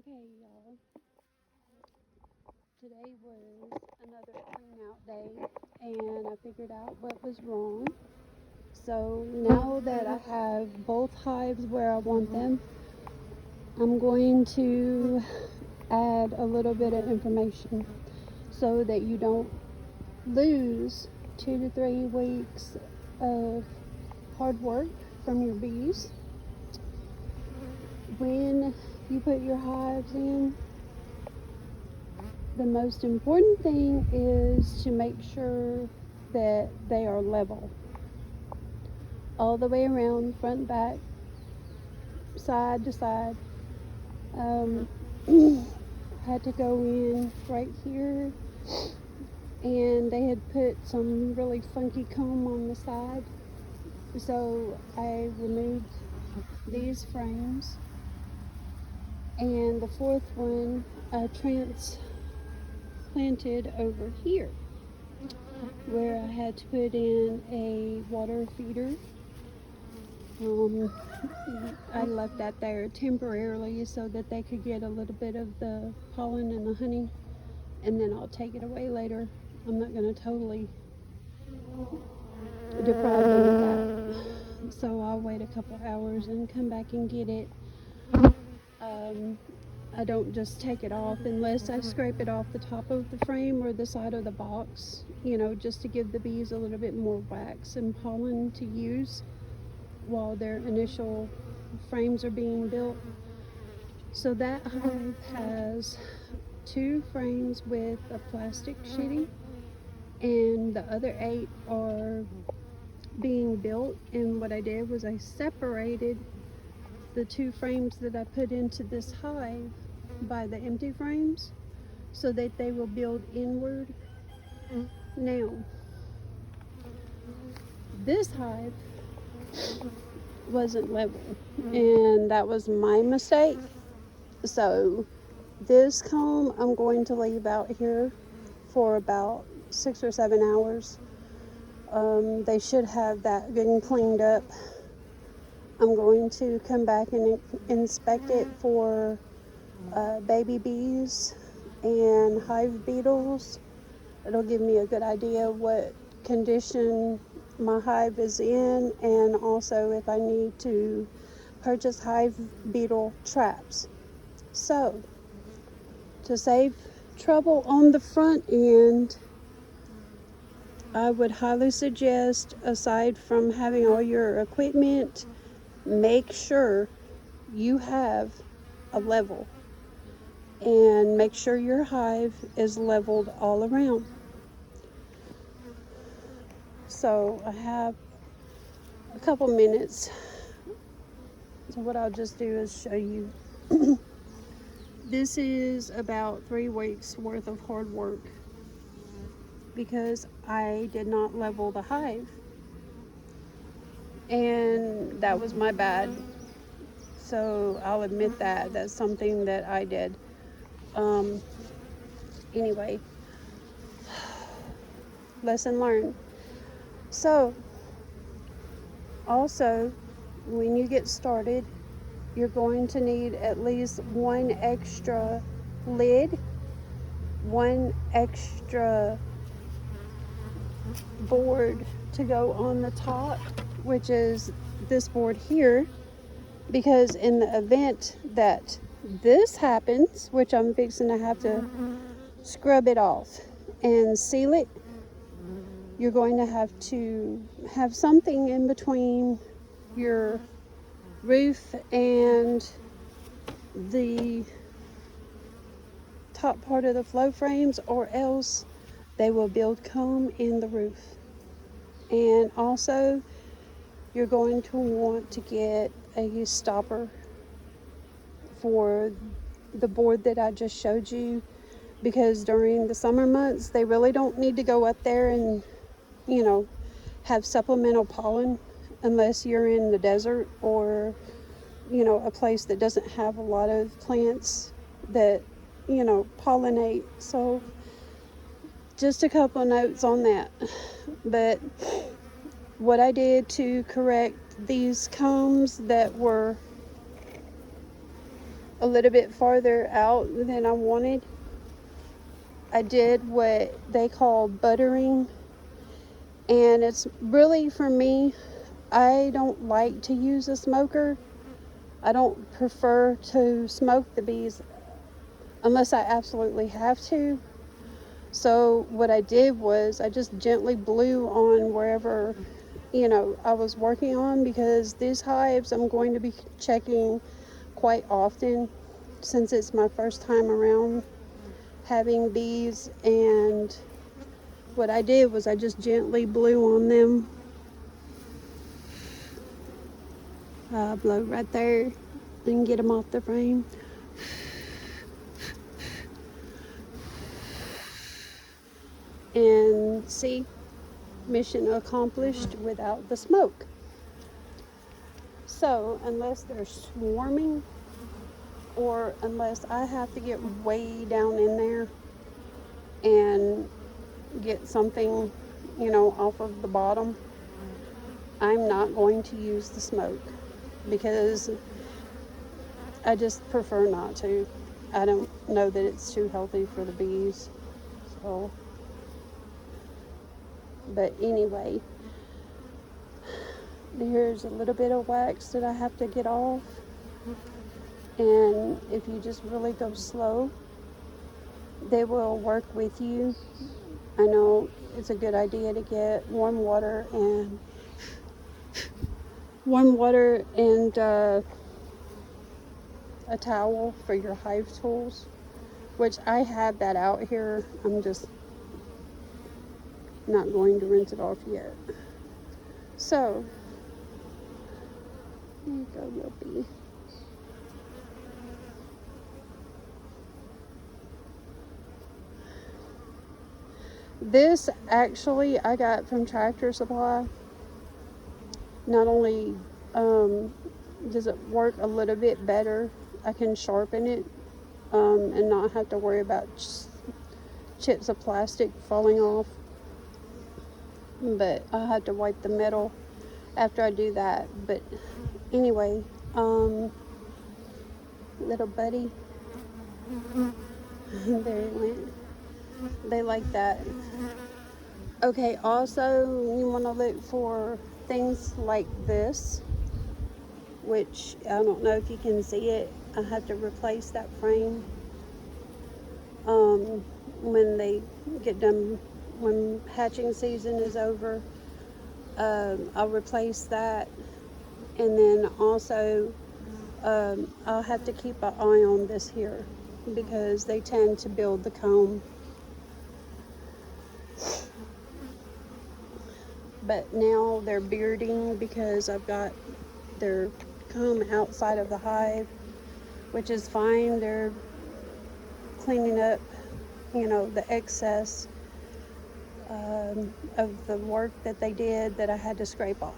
Okay, y'all. Today was another clean out day, and I figured out what was wrong. So now that I have both hives where I want them, I'm going to add a little bit of information so that you don't lose 2 to 3 weeks of hard work from your bees. When you put your hives in, the most important thing is to make sure that they are level all the way around, front, back, side to side. Had to go in right here, and they had put some really funky comb on the side, so I removed these frames, and the fourth one I transplanted over here, where I had to put in a water feeder. I left that there temporarily so that they could get a little bit of the pollen and the honey, and then I'll take it away later. I'm not going to totally deprive them of that, so I'll wait a couple hours and come back and get it. I don't just take it off unless I scrape it off the top of the frame or the side of the box, just to give the bees a little bit more wax and pollen to use while their initial frames are being built. So that hive has 2 frames with a plastic sheeting, and the other 8 are being built. And what I did was I separated the 2 frames that I put into this hive by the empty frames so that they will build inward. Now, this hive wasn't level, and that was my mistake. So this comb I'm going to leave out here for about 6 or 7 hours. They should have that getting cleaned up. I'm going to come back and inspect it for baby bees and hive beetles. It'll give me a good idea what condition my hive is in, and also if I need to purchase hive beetle traps. So, to save trouble on the front end, I would highly suggest, aside from having all your equipment, make sure you have a level, and make sure your hive is leveled all around. So I have a couple minutes, so what I'll just do is show you. This is about 3 weeks worth of hard work because I did not level the hive, and that was my bad. So I'll admit that that's something that I did. Anyway, lesson learned. So also, when you get started, you're going to need at least 1 extra lid, 1 extra board to go on the top, which is this board here, because in the event that this happens, which I'm fixing to have to scrub it off and seal it, you're going to have something in between your roof and the top part of the flow frames, or else they will build comb in the roof. And also, you're going to want to get a stopper for the board that I just showed you, because during the summer months they really don't need to go up there and have supplemental pollen unless you're in the desert or a place that doesn't have a lot of plants that pollinate. So just a couple notes on that. But what I did to correct these combs that were a little bit farther out than I wanted, I did what they call buttering. And it's really, for me, I don't like to use a smoker. I don't prefer to smoke the bees unless I absolutely have to. So what I did was I just gently blew on wherever, I was working on, because these hives I'm going to be checking quite often since it's my first time around having bees. And what I did was I just gently blew on them. Blow right there and get them off the frame. And see, mission accomplished without the smoke. So unless they're swarming, or unless I have to get way down in there and get something, off of the bottom, I'm not going to use the smoke, because I just prefer not to. I don't know that it's too healthy for the bees. So, but anyway, there's a little bit of wax that I have to get off. And if you just really go slow, they will work with you. I know it's a good idea to get warm water and a towel for your hive tools, which I have that out here. I'm just not going to rinse it off yet. So, there you go, little bee. This actually I got from Tractor Supply. Not only does it work a little bit better, I can sharpen it and not have to worry about chips of plastic falling off. But I have to wipe the metal after I do that. But anyway, little buddy, there he went. They like that. Okay, also you want to look for things like this, which I don't know if you can see it. I have to replace that frame when they get done, when hatching season is over. I'll replace that, and then also I'll have to keep an eye on this here, because they tend to build the comb. But now they're bearding because I've got their comb outside of the hive, which is fine. They're cleaning up, the excess of the work that they did that I had to scrape off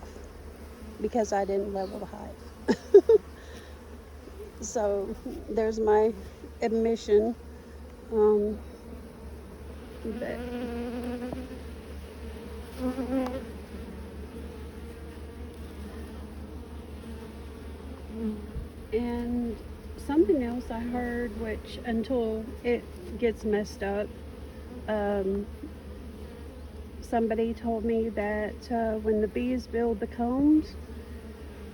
because I didn't level the hive. So there's my admission. But and something else I heard, which until it gets messed up, somebody told me that when the bees build the combs,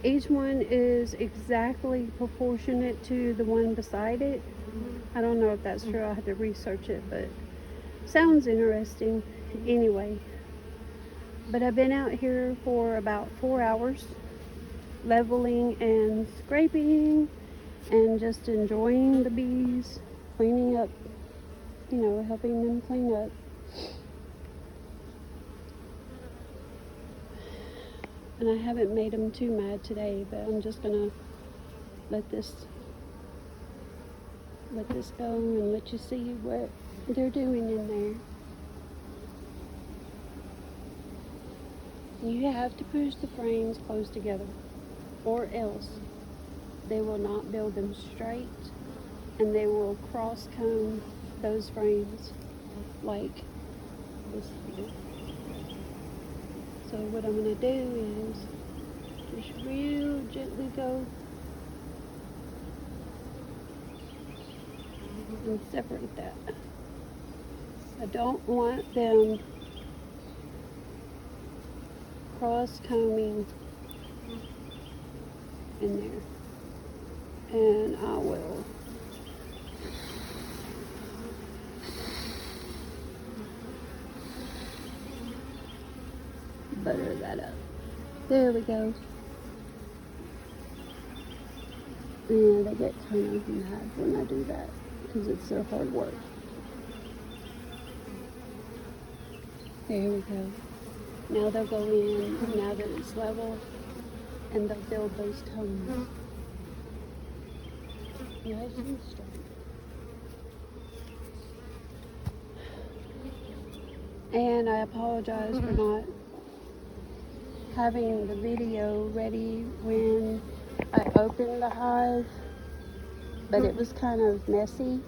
each one is exactly proportionate to the one beside it. I don't know if that's true. I had to research it, but sounds interesting. Anyway, but I've been out here for about 4 hours, leveling and scraping and just enjoying the bees, cleaning up, helping them clean up. And I haven't made them too mad today, but I'm just gonna let this go and let you see what they're doing in there. You have to push the frames close together, or else they will not build them straight, and they will cross comb those frames like this here. So what I'm going to do is just real gently go and separate that. I don't want them cross combing in there. And I will butter that up. There we go. And they get kind of mad when I do that because it's their hard work. There we go. Now they'll go in, now that it's level, and they'll build those cones. Nice and straight. And I apologize for not having the video ready when I opened the hive, but it was kind of messy.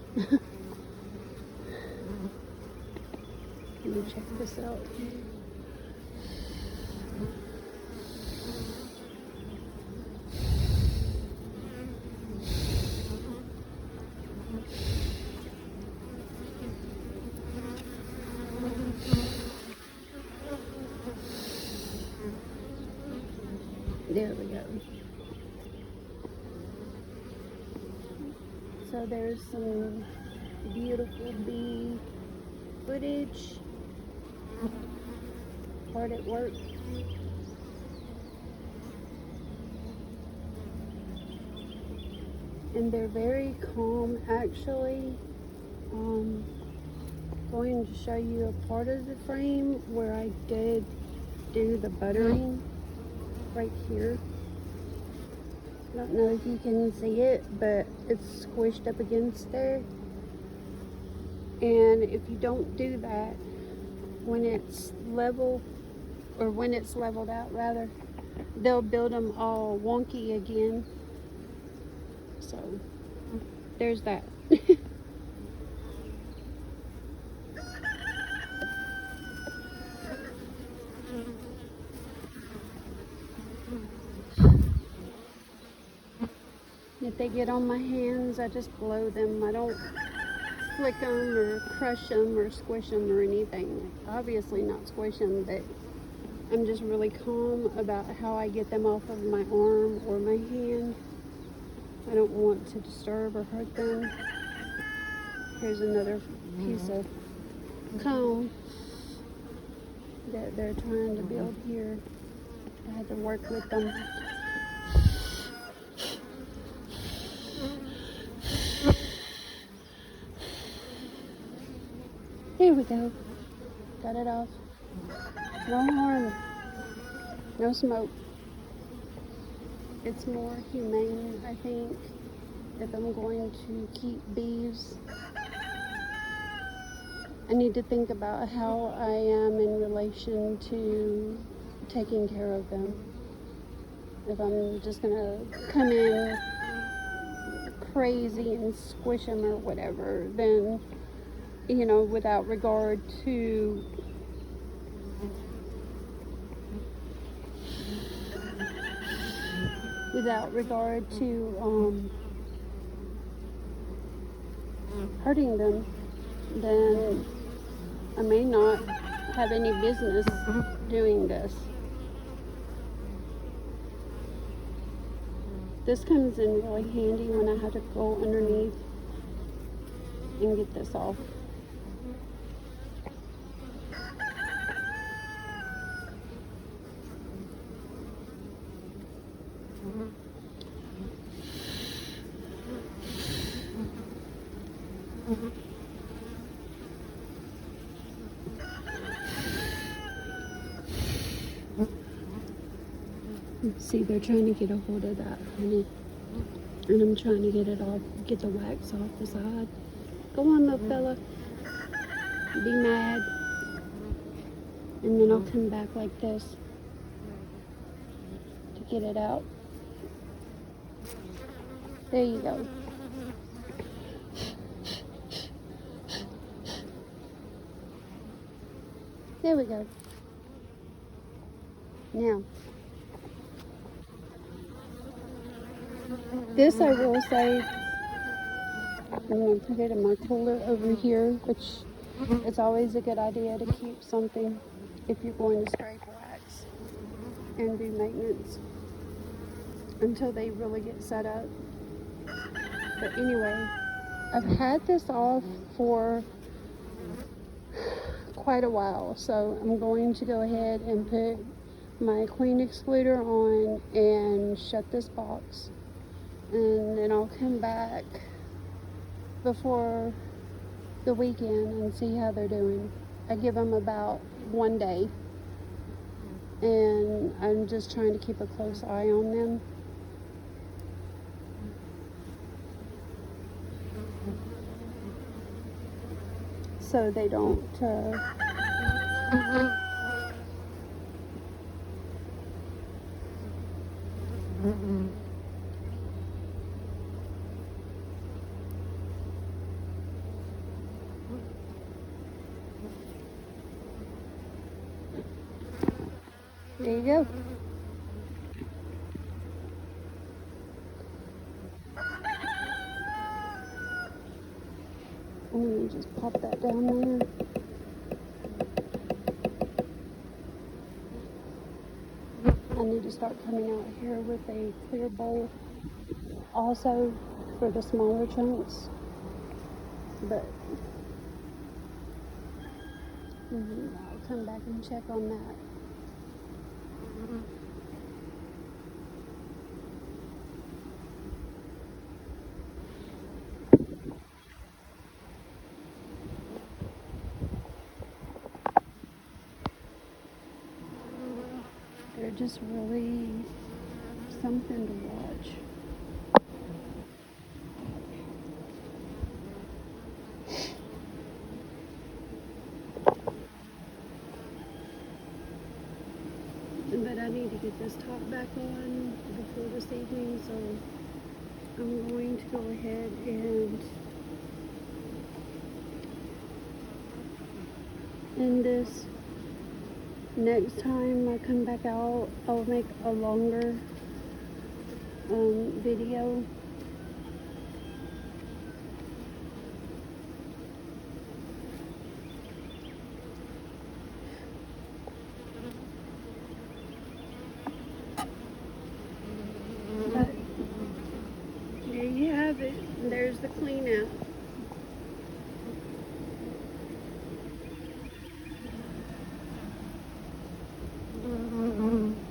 Let me check this out. There we go. So there's some beautiful bee footage. Hard at work. And they're very calm actually. Going to show you a part of the frame where I did do the buttering right here. I don't know if you can see it, but it's squished up against there. And if you don't do that, when it's level, or when it's leveled out rather, they'll build them all wonky again. So there's that. If they get on my hands, I just blow them. I don't flick them or crush them or squish them or anything. Obviously not squish them, but I'm just really calm about how I get them off of my arm or my hand. I don't want to disturb or hurt them. Here's another piece of comb that they're trying to build here. I had to work with them. Here we go. Got it off. No harm. No smoke. It's more humane, I think, if I'm going to keep bees. I need to think about how I am in relation to taking care of them. If I'm just gonna come in crazy and squish them or whatever, then, you know, without regard to hurting them, then I may not have any business doing this. This comes in really handy when I have to go underneath and get this off. See, they're trying to get a hold of that honey, and I'm trying to get it off, get the wax off the side. Go on, little fella. Be mad. And then I'll come back like this to get it out. There you go. There we go. Now, this I will say, I'm going to put it in my cooler over here, which it's always a good idea to keep something if you're going to scrape wax and do maintenance until they really get set up. But anyway, I've had this off for quite a while, so I'm going to go ahead and put my queen excluder on and shut this box, and then I'll come back before the weekend and see how they're doing. I give them about 1 day, and I'm just trying to keep a close eye on them. So they don't there you go. I'm going to just pop that down there. I need to start coming out here with a clear bowl also for the smaller chunks. But I'll come back and check on that. They're just really something to watch. But I need to get this top back on before this evening, so I'm going to go ahead and end this. Next time I come back out, I'll make a longer video. But there you have it. There's the clean out.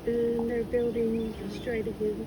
And they're building straight again.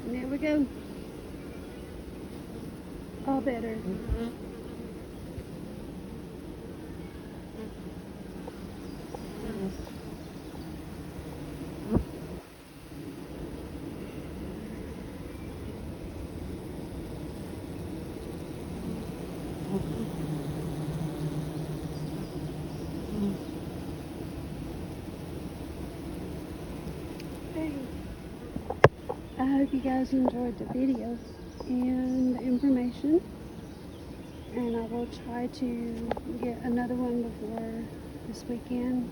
There we go. All better. I hope you guys enjoyed the video and the information, and I will try to get another one before this weekend.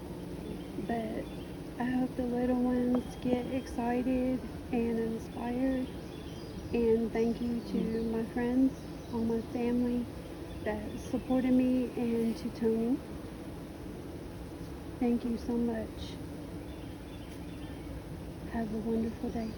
But I hope the little ones get excited and inspired, and thank you to my friends, all my family that supported me, and to Tony. Thank you so much. Have a wonderful day.